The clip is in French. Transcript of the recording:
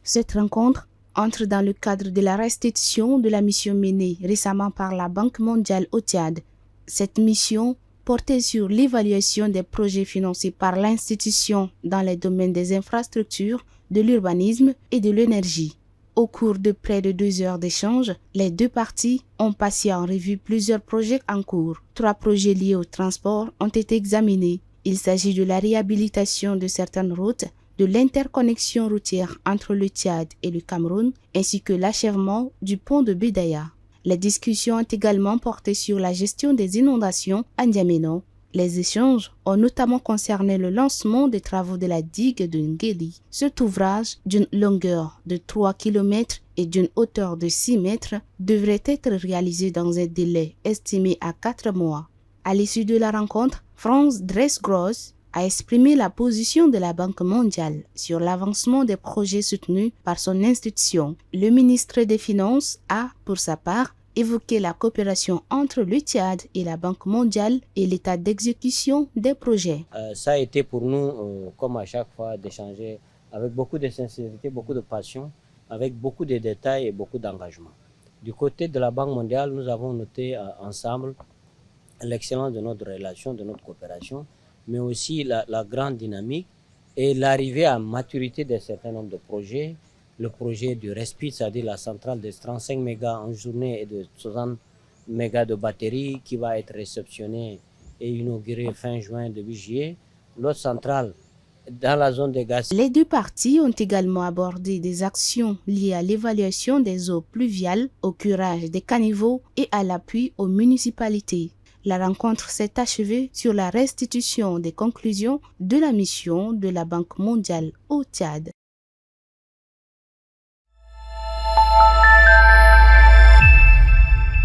Cette rencontre entre dans le cadre de la restitution de la mission menée récemment par la Banque mondiale au Tchad. Cette mission portait sur l'évaluation des projets financés par l'institution dans les domaines des infrastructures, de l'urbanisme et de l'énergie. Au cours de près de 2 heures d'échange, les deux parties ont passé en revue plusieurs projets en cours. 3 projets liés au transport ont été examinés. Il s'agit de la réhabilitation de certaines routes, de l'interconnexion routière entre le Tchad et le Cameroun, ainsi que l'achèvement du pont de Bidaya. Les discussions ont également porté sur la gestion des inondations à N'Djamena. Les échanges ont notamment concerné le lancement des travaux de la digue de Ngeli. Cet ouvrage, d'une longueur de 3 km et d'une hauteur de 6 mètres, devrait être réalisé dans un délai estimé à 4 mois. À l'issue de la rencontre, Franz Dresgross a exprimé la position de la Banque mondiale sur l'avancement des projets soutenus par son institution. Le ministre des Finances a, pour sa part, évoqué la coopération entre le Tchad et la Banque mondiale et l'état d'exécution des projets. Ça a été pour nous, comme à chaque fois, d'échanger avec beaucoup de sincérité, beaucoup de passion, avec beaucoup de détails et beaucoup d'engagement. Du côté de la Banque mondiale, nous avons noté ensemble l'excellence de notre relation, de notre coopération, mais aussi la grande dynamique et l'arrivée à maturité d'un certain nombre de projets. Le projet du RESPIT, c'est-à-dire la centrale de 35 mégas en journée et de 60 mégas de batterie qui va être réceptionnée et inaugurée fin juin, début juillet. L'autre centrale dans la zone des gaz. Les deux parties ont également abordé des actions liées à l'évaluation des eaux pluviales, au curage des caniveaux et à l'appui aux municipalités. La rencontre s'est achevée sur la restitution des conclusions de la mission de la Banque mondiale au Tchad.